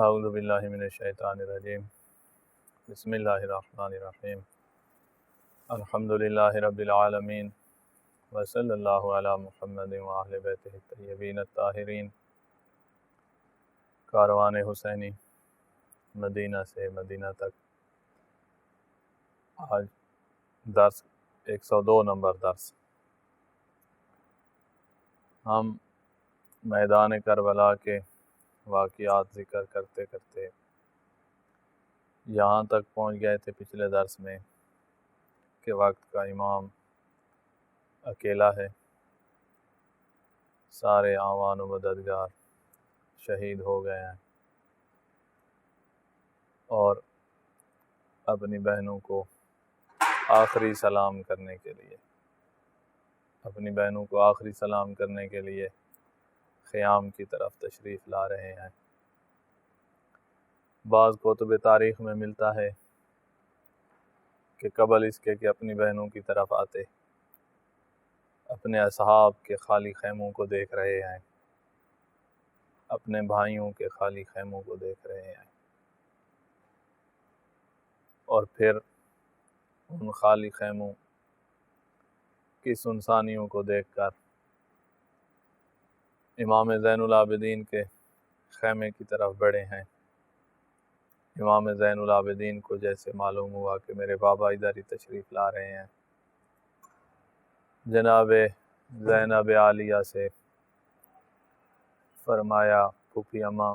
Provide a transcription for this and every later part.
اعوذ باللہ من الشیطان الرجیم بسم اللہ الرحمن الرحیم الحمدللہ رب العالمین وصلی اللہ علی محمد وآل بیتہ الطیبین الطاہرین۔ کاروان حسینی مدینہ سے مدینہ تک، آج درس 102 نمبر درس۔ ہم میدان کربلا کے واقعات ذکر کرتے کرتے یہاں تک پہنچ گئے تھے پچھلے درس میں کہ وقت کا امام اکیلا ہے، سارے اعوان و مددگار شہید ہو گئے ہیں، اور اپنی بہنوں کو آخری سلام کرنے کے لیے خیام کی طرف تشریف لا رہے ہیں۔ بعض کتب تاریخ میں ملتا ہے کہ قبل اس کے کہ اپنی بہنوں کی طرف آتے، اپنے اصحاب کے خالی خیموں کو دیکھ رہے ہیں، اپنے بھائیوں کے خالی خیموں کو دیکھ رہے ہیں، اور پھر ان خالی خیموں کی سنسانیوں کو دیکھ کر امام زین العابدین کے خیمے کی طرف بڑھے ہیں۔ امام زین العابدین کو جیسے معلوم ہوا کہ میرے بابا ادھر ہی تشریف لا رہے ہیں، جناب زینب عالیہ سے فرمایا، پھوپھی اماں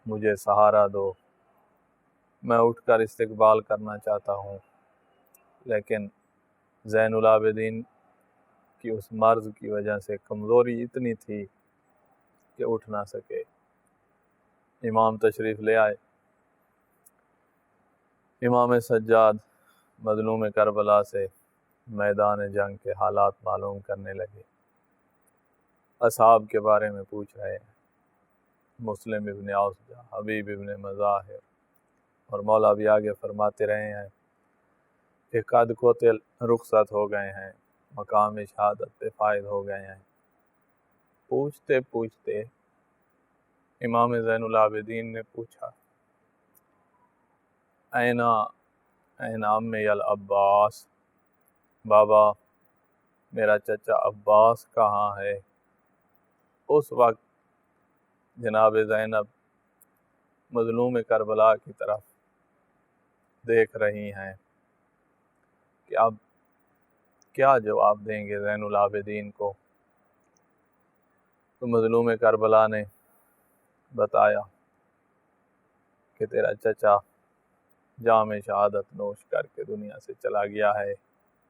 مجھے سہارا دو، میں اٹھ کر استقبال کرنا چاہتا ہوں، لیکن زین العابدین کی اس مرض کی وجہ سے کمزوری اتنی تھی کہ اٹھ نہ سکے۔ امام تشریف لے آئے۔ امام سجاد مظلوم کربلا سے میدان جنگ کے حالات معلوم کرنے لگے، اصحاب کے بارے میں پوچھ رہے ہیں، مسلم ابن اوسجہ، حبیب ابن مظاہر، اور مولا بھی آگے فرماتے رہے ہیں کہ قد قتل رخصت ہو گئے ہیں، مقام شہادت پہ فائد ہو گئے ہیں۔ پوچھتے پوچھتے امام زین العابدین نے پوچھا، این عمی العباس، بابا میرا چچا عباس کہاں ہے؟ اس وقت جناب زینب مظلوم کربلا کی طرف دیکھ رہی ہیں کہ اب کیا جواب دیں گے زین العابدین کو۔ تو مظلوم کربلا نے بتایا کہ تیرا چچا جام شہادت نوش کر کے دنیا سے چلا گیا ہے،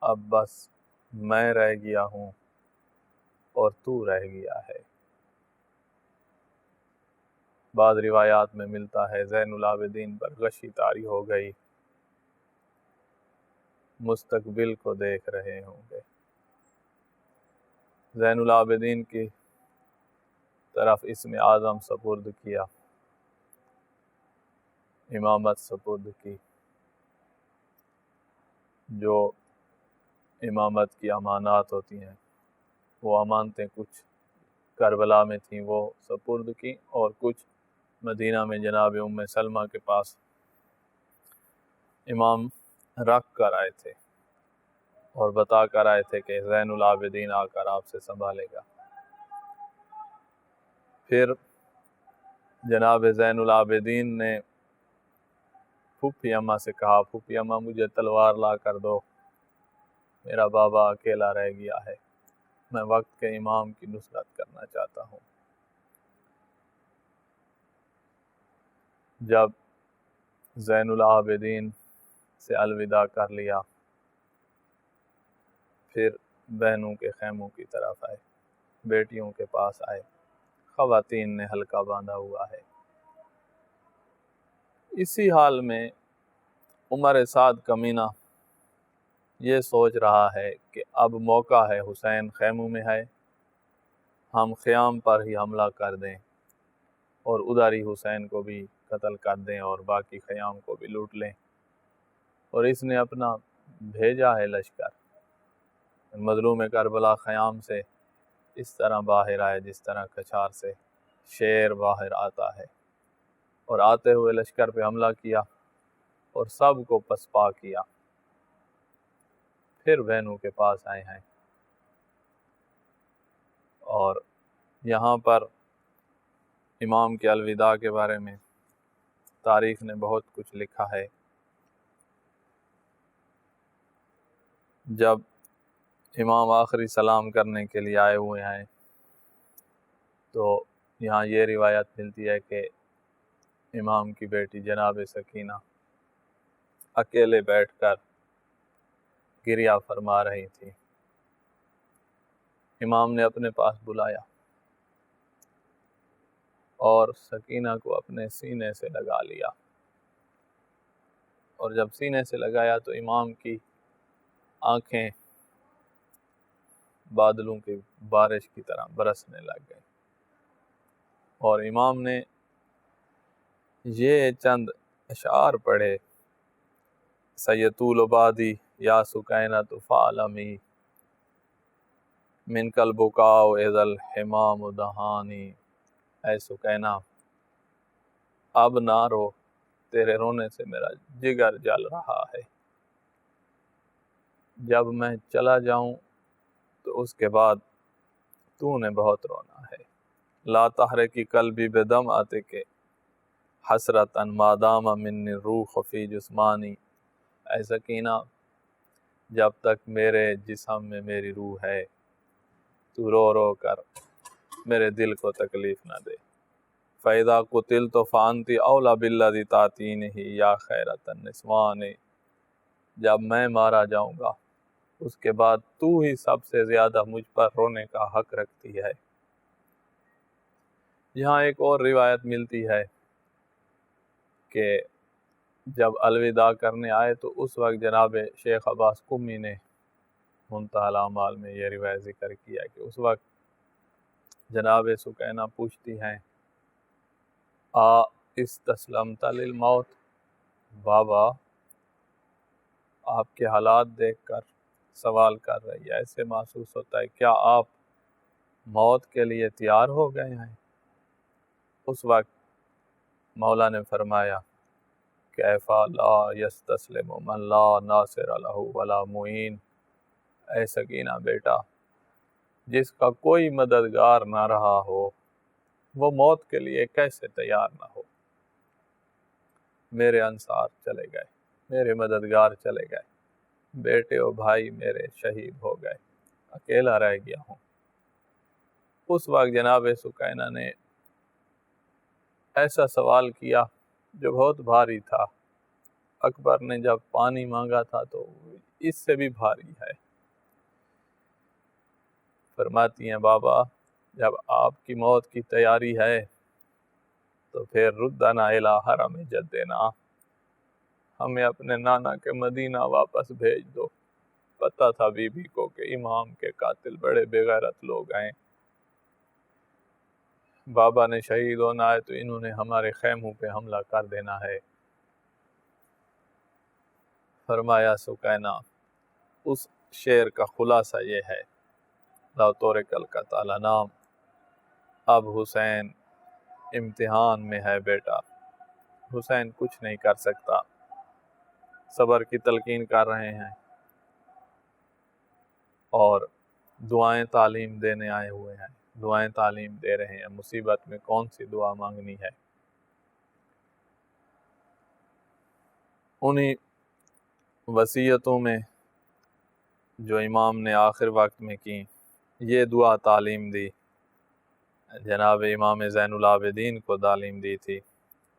اب بس میں رہ گیا ہوں اور تو رہ گیا ہے۔ بعض روایات میں ملتا ہے زین العابدین پر غشی طاری ہو گئی، مستقبل کو دیکھ رہے ہوں گے۔ زین العابدین کی طرف اسم اعظم سپرد کیا، امامت سپرد کی، جو امامت کی امانات ہوتی ہیں، وہ امانتیں کچھ کربلا میں تھیں وہ سپرد کی، اور کچھ مدینہ میں جناب ام سلمہ کے پاس امام رکھ کر آئے تھے اور بتا کر آئے تھے کہ زین العابدین آ کر آپ سے سنبھالے گا۔ پھر جناب زین العابدین نے پھوپھی اماں سے کہا، پھوپھی اماں مجھے تلوار لا کر دو، میرا بابا اکیلا رہ گیا ہے، میں وقت کے امام کی نصرت کرنا چاہتا ہوں۔ جب زین العابدین سے الوداع کر لیا، پھر بہنوں کے خیموں کی طرف آئے، بیٹیوں کے پاس آئے، خواتین نے حلقہ باندھا ہوا ہے۔ اسی حال میں عمر سعد کمینہ یہ سوچ رہا ہے کہ اب موقع ہے، حسین خیموں میں ہے، ہم خیام پر ہی حملہ کر دیں اور ادھر ہی حسین کو بھی قتل کر دیں اور باقی خیام کو بھی لوٹ لیں۔ اور اس نے اپنا بھیجا ہے لشکر۔ مظلوم کربلا خیام سے اس طرح باہر آئے جس طرح کچھار سے شیر باہر آتا ہے۔ اور آتے ہوئے لشکر پہ حملہ کیا اور سب کو پسپا کیا. پھر بہنوں کے پاس آئے ہیں. اور یہاں پر امام کے الوداع کے بارے میں تاریخ نے بہت کچھ لکھا ہے. جب امام آخری سلام کرنے کے لیے آئے ہوئے ہیں تو یہاں یہ روایت ملتی ہے کہ امام کی بیٹی جناب سکینہ اکیلے بیٹھ کر گریہ فرما رہی تھی. امام نے اپنے پاس بلایا اور سکینہ کو اپنے سینے سے لگا لیا، اور جب سینے سے لگایا تو امام کی آنکھیں بادلوں کی بارش کی طرح برسنے لگ گئیں. اور امام نے یہ چند اشعار پڑھے: سیطول بادی یا سکینۃ فعلمی من کل بکاء اذا الحمام دہانی. اے سکینہ اب نہ رو، تیرے رونے سے میرا جگر جل رہا ہے. جب میں چلا جاؤں تو اس کے بعد تو نے بہت رونا ہے. لا تحرکی قلبی بدم آتے کے حسرتاً ما دام منی الروح فی جسمانی. اے سکینہ جب تک میرے جسم میں میری روح ہے تو رو رو کر میرے دل کو تکلیف نہ دے. فَإِذَا قُتِلْتُ فَأَنْتِ أَوْلَى بِالَّذِي تَعْتِينِهِ يَا خَيْرَةَ النِّسْوَانِ. جب میں مارا جاؤں گا اس کے بعد تو ہی سب سے زیادہ مجھ پر رونے کا حق رکھتی ہے. یہاں ایک اور روایت ملتی ہے کہ جب الوداع کرنے آئے تو اس وقت جناب شیخ عباس قمی نے منتہی الاعمال میں یہ روایت ذکر کیا کہ اس وقت جناب سکینہ پوچھتی ہیں استسلمت للموت. بابا آپ کے حالات دیکھ کر سوال کر رہی ہے، ایسے محسوس ہوتا ہے کیا آپ موت کے لیے تیار ہو گئے ہیں؟ اس وقت مولا نے فرمایا کیف لا یستسلم من لا ناصر لہ ولا معین. اے سکینہ بیٹا جس کا کوئی مددگار نہ رہا ہو وہ موت کے لیے کیسے تیار نہ ہو؟ میرے انصار چلے گئے، میرے مددگار چلے گئے، بیٹے و بھائی میرے شہید ہو گئے، اکیلا رہ گیا ہوں. اس وقت جناب سکینہ نے ایسا سوال کیا جو بہت بھاری تھا. اکبر نے جب پانی مانگا تھا تو اس سے بھی بھاری ہے. فرماتی ہیں بابا جب آپ کی موت کی تیاری ہے تو پھر ردنا الی حرم جدنا، ہمیں اپنے نانا کے مدینہ واپس بھیج دو. پتہ تھا بی بی کو کہ امام کے قاتل بڑے بے غیرت لوگ ہیں، بابا نے شہید ہونا ہے تو انہوں نے ہمارے خیموں پہ حملہ کر دینا ہے. فرمایا سکینہ اس شعر کا خلاصہ یہ ہے لا تورکل کا تعالی نام. اب حسین امتحان میں ہے بیٹا، حسین کچھ نہیں کر سکتا. صبر کی تلقین کر رہے ہیں اور دعائیں تعلیم دینے آئے ہوئے ہیں، دعائیں تعلیم دے رہے ہیں. مصیبت میں کون سی دعا مانگنی ہے؟ انہی وصیتوں میں جو امام نے آخر وقت میں کی یہ دعا تعلیم دی. جناب امام زین العابدین کو تعلیم دی تھی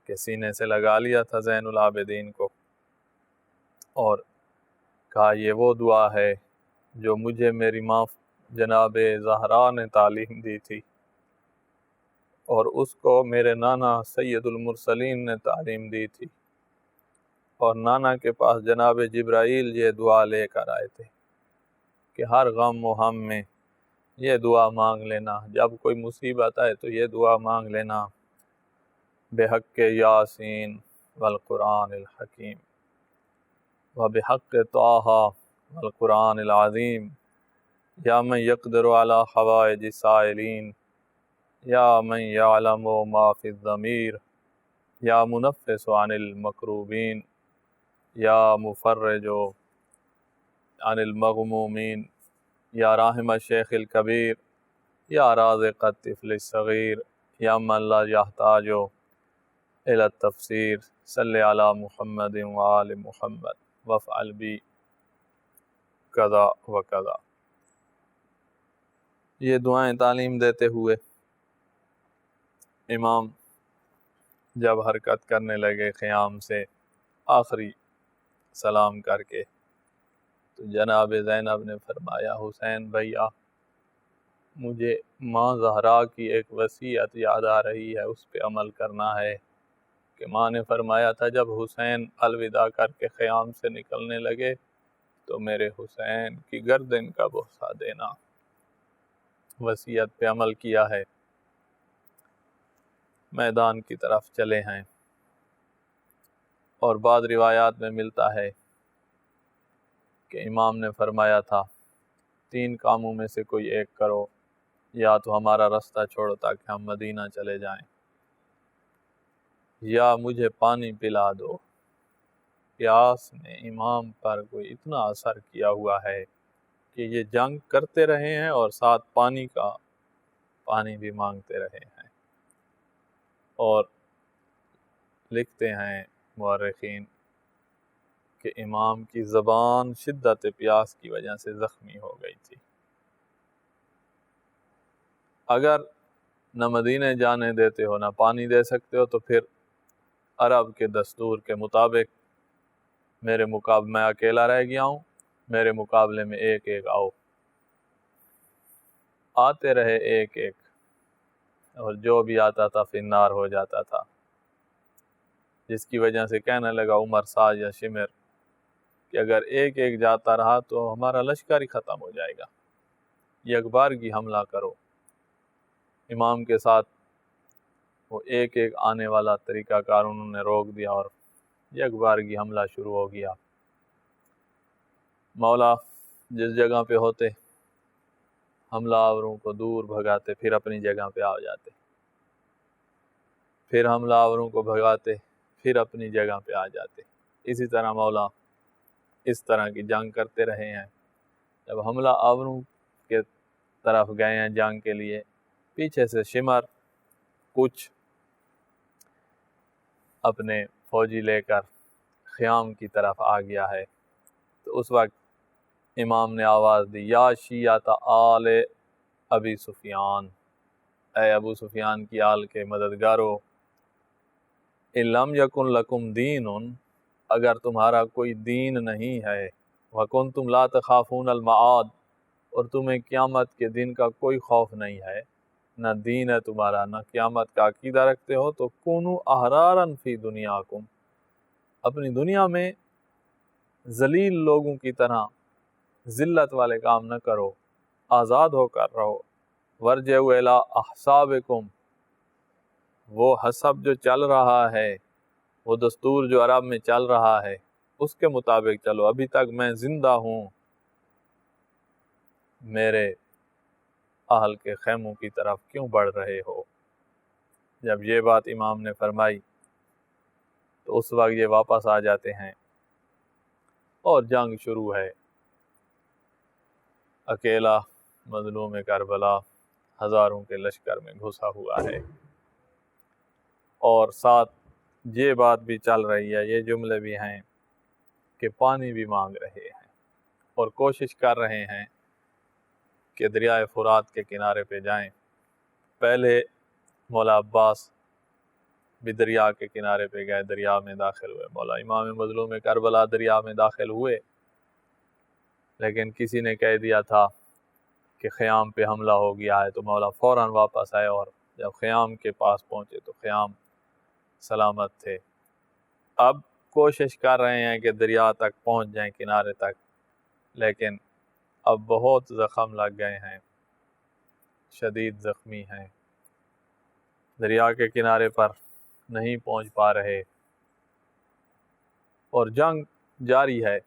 کہ سینے سے لگا لیا تھا زین العابدین کو اور کہا یہ وہ دعا ہے جو مجھے میری ماں جناب زہرا نے تعلیم دی تھی اور اس کو میرے نانا سید المرسلین نے تعلیم دی تھی، اور نانا کے پاس جناب جبرائیل یہ دعا لے کر آئے تھے کہ ہر غم و ہم میں یہ دعا مانگ لینا، جب کوئی مصیبت آئے تو یہ دعا مانگ لینا بحق یاسین والقرآن الحکیم وبحق طٰہٰ والقرآن العظیم یا من یقدر علی حوائج السائلین یا من یعلم ما فی الضمیر یا منفس عن المکروبین یا مفرج عن المغمومین یا راحم الشیخ الکبیر یا رازق الطفل الصغیر یا من لا یحتاج الی التفسیر صلی علی محمد وآل محمد وافعل بی کذا و کذا۔ یہ دعائیں تعلیم دیتے ہوئے امام جب حرکت کرنے لگے قیام سے آخری سلام کر کے، تو جناب زینب نے فرمایا حسین بھیا مجھے ماں زہرا کی ایک وصیت یاد آ رہی ہے، اس پہ عمل کرنا ہے کہ ماں نے فرمایا تھا جب حسین الوداع کر کے قیام سے نکلنے لگے تو میرے حسین کی گردن کا بوسہ دینا۔ وصیت پہ عمل کیا ہے، میدان کی طرف چلے ہیں، اور بعض روایات میں ملتا ہے کہ امام نے فرمایا تھا 3 کاموں میں سے کوئی ایک کرو، یا تو ہمارا راستہ چھوڑو تاکہ ہم مدینہ چلے جائیں، یا مجھے پانی پلا دو۔ پیاس نے امام پر کوئی اتنا اثر کیا ہوا ہے کہ یہ جنگ کرتے رہے ہیں اور ساتھ پانی بھی مانگتے رہے ہیں۔ اور لکھتے ہیں مورخین کہ امام کی زبان شدت پیاس کی وجہ سے زخمی ہو گئی تھی۔ اگر نہ مدینے جانے دیتے ہو نہ پانی دے سکتے ہو تو پھر عرب کے دستور کے مطابق میں اکیلا رہ گیا ہوں، میرے مقابلے میں ایک ایک آؤ۔ آتے رہے ایک ایک، اور جو بھی آتا تھا فنار ہو جاتا تھا، جس کی وجہ سے کہنے لگا عمر ساج یا شمر کہ اگر ایک ایک جاتا رہا تو ہمارا لشکر ہی ختم ہو جائے گا، یکبارگی حملہ کرو۔ امام کے ساتھ وہ ایک ایک آنے والا طریقہ کار انہوں نے روک دیا اور یکبارگی حملہ شروع ہو گیا۔ مولا جس جگہ پہ ہوتے حملہ آوروں کو دور بھگاتے، پھر اپنی جگہ پہ آ جاتے، پھر حملہ آوروں کو بھگاتے، پھر اپنی جگہ پہ آ جاتے۔ اسی طرح مولا اس طرح کی جنگ کرتے رہے ہیں۔ جب حملہ آوروں کے طرف گئے ہیں جنگ کے لیے، پیچھے سے شمر کچھ اپنے فوجی لے کر خیام کی طرف آ گیا ہے، تو اس وقت امام نے آواز دی یا شیعۃ آل ابی سفیان، اے ابو سفیان کی آل کے مددگارو، ان لم یکن لکم دین، اگر تمہارا کوئی دین نہیں ہے، وکنتم لا تخافون المعاد، اور تمہیں قیامت کے دن کا کوئی خوف نہیں ہے، نہ دین ہے تمہارا نہ قیامت کا عقیدہ رکھتے ہو، تو کونوا احرارا فی دنیاکم، اپنی دنیا میں ذلیل لوگوں کی طرح ذلت والے کام نہ کرو، آزاد ہو کر رہو۔ ورجعوا الی احسابکم، وہ حسب جو چل رہا ہے، وہ دستور جو عرب میں چل رہا ہے اس کے مطابق چلو، ابھی تک میں زندہ ہوں، میرے اہل کے خیموں کی طرف کیوں بڑھ رہے ہو؟ جب یہ بات امام نے فرمائی تو اس وقت یہ واپس آ جاتے ہیں اور جنگ شروع ہے۔ اکیلا مظلوم کربلا ہزاروں کے لشکر میں گھسا ہوا ہے، اور ساتھ یہ بات بھی چل رہی ہے، یہ جملے بھی ہیں کہ پانی بھی مانگ رہے ہیں اور کوشش کر رہے ہیں کہ دریائے فرات کے کنارے پہ جائیں۔ پہلے مولا عباس بھی دریا کے کنارے پہ گئے، دریا میں داخل ہوئے، مولا امام مظلوم کربلا دریا میں داخل ہوئے، لیکن کسی نے کہہ دیا تھا کہ خیام پہ حملہ ہو گیا ہے، تو مولا فوراً واپس آئے، اور جب خیام کے پاس پہنچے تو خیام سلامت تھے۔ اب کوشش کر رہے ہیں کہ دریا تک پہنچ جائیں، کنارے تک، لیکن اب بہت زخم لگ گئے ہیں، شدید زخمی ہیں، دریا کے کنارے پر نہیں پہنچ پا رہے، اور جنگ جاری ہے۔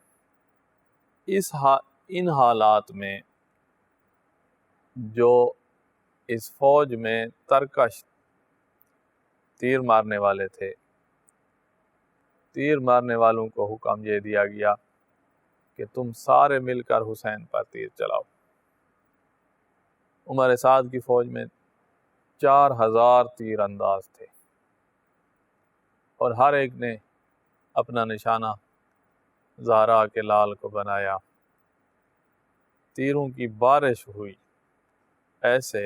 ان حالات میں جو اس فوج میں ترکش تیر مارنے والے تھے تیر مارنے والوں کو حکم یہ دیا گیا کہ تم سارے مل کر حسین پر تیر چلاؤ۔ عمر سعد کی فوج میں 4000 تیر انداز تھے اور ہر ایک نے اپنا نشانہ زہرا کے لال کو بنایا۔ تیروں کی بارش ہوئی ایسے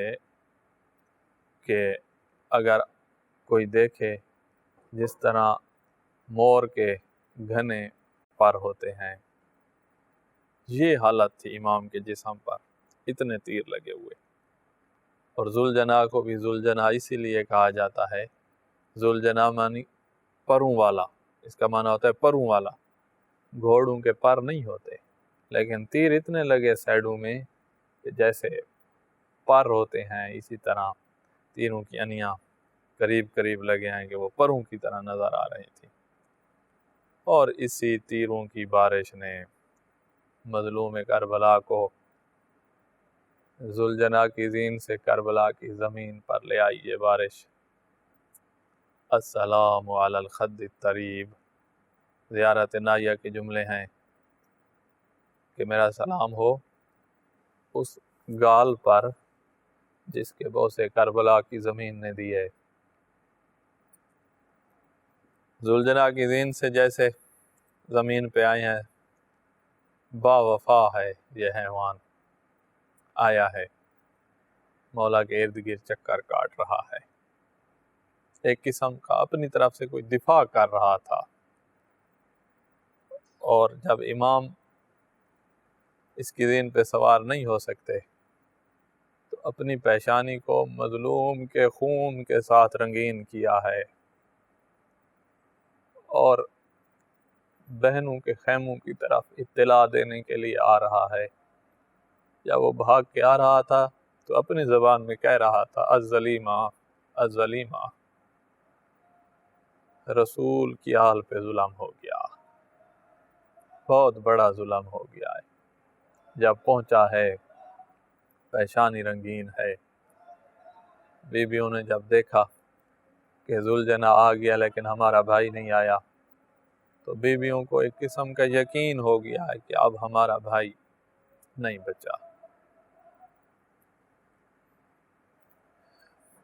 کہ اگر کوئی دیکھے جس طرح مور کے گھنے پر ہوتے ہیں، یہ حالت تھی امام کے جسم پر، اتنے تیر لگے ہوئے۔ اور ذوالجناح کو بھی ذوالجناح اسی لیے کہا جاتا ہے، ذوالجناح معنی پروں والا، اس کا معنی ہوتا ہے پروں والا۔ گھوڑوں کے پر نہیں ہوتے، لیکن تیر اتنے لگے سائیڈوں میں کہ جیسے پر ہوتے ہیں، اسی طرح تیروں کی انیاں قریب قریب لگے ہیں کہ وہ پروں کی طرح نظر آ رہی تھی۔ اور اسی تیروں کی بارش نے مظلوم کربلا کو ذوالجناح کی زین سے کربلا کی زمین پر لے آئی یہ بارش۔ السلام علی الخد الطریب، زیارت نائیہ کے جملے ہیں کہ میرا سلام ہو اس گال پر جس کے بوسے کربلا کی زمین نے دیے۔ ذوالجناح کی زین سے جیسے زمین پہ آئے ہیں، با وفا ہے یہ حیوان، آیا ہے مولا کے ارد گرد چکر کاٹ رہا ہے، ایک قسم کا اپنی طرف سے کوئی دفاع کر رہا تھا۔ اور جب امام اس کی زین پہ سوار نہیں ہو سکتے تو اپنی پیشانی کو مظلوم کے خون کے ساتھ رنگین کیا ہے، اور بہنوں کے خیموں کی طرف اطلاع دینے کے لیے آ رہا ہے۔ یا وہ بھاگ کے آ رہا تھا تو اپنی زبان میں کہہ رہا تھا الظلیمہ الظلیمہ، رسول کی آل پہ ظلم ہو گیا، بہت بڑا ظلم ہو گیا ہے۔ جب پہنچا ہے پیشانی رنگین ہے، بیویوں نے جب دیکھا کہ ذوالجناح آ گیا لیکن ہمارا بھائی نہیں آیا تو بیویوں کو ایک قسم کا یقین ہو گیا ہے کہ اب ہمارا بھائی نہیں بچا۔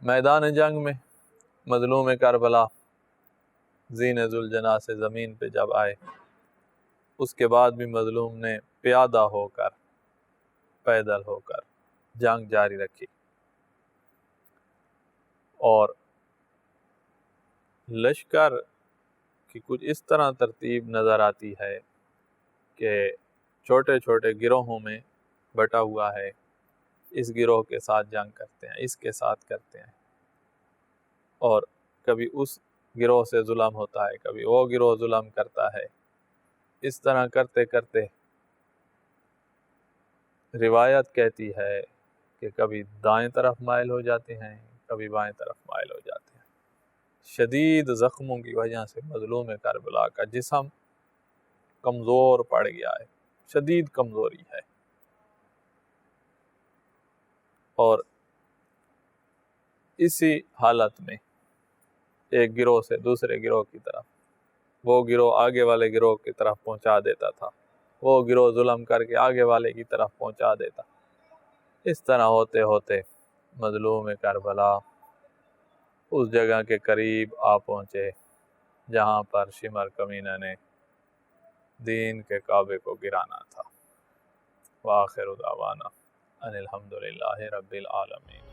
میدان جنگ میں مظلوم کربلا زین ذوالجناح سے زمین پہ جب آئے، اس کے بعد بھی مظلوم نے پیادہ ہو کر، پیدل ہو کر جنگ جاری رکھی، اور لشکر کی کچھ اس طرح ترتیب نظر آتی ہے کہ چھوٹے چھوٹے گروہوں میں بٹا ہوا ہے، اس گروہ کے ساتھ جنگ کرتے ہیں، اس کے ساتھ کرتے ہیں، اور کبھی اس گروہ سے ظلم ہوتا ہے، کبھی وہ گروہ ظلم کرتا ہے۔ اس طرح کرتے کرتے روایت کہتی ہے کہ کبھی دائیں طرف مائل ہو جاتے ہیں، کبھی بائیں طرف مائل ہو جاتے ہیں۔ شدید زخموں کی وجہ سے مظلوم کربلا کا جسم کمزور پڑ گیا ہے، شدید کمزوری ہے، اور اسی حالت میں ایک گروہ سے دوسرے گروہ کی طرف، وہ گروہ آگے والے گروہ کی طرف پہنچا دیتا تھا، وہ گروہ ظلم کر کے آگے والے کی طرف پہنچا دیتا۔ اس طرح ہوتے ہوتے مظلوم کربلا اس جگہ کے قریب آ پہنچے جہاں پر شمر کمینہ نے دین کے کعبے کو گرانا تھا۔ وآخر دعوانا ان الحمدللہ رب العالمین۔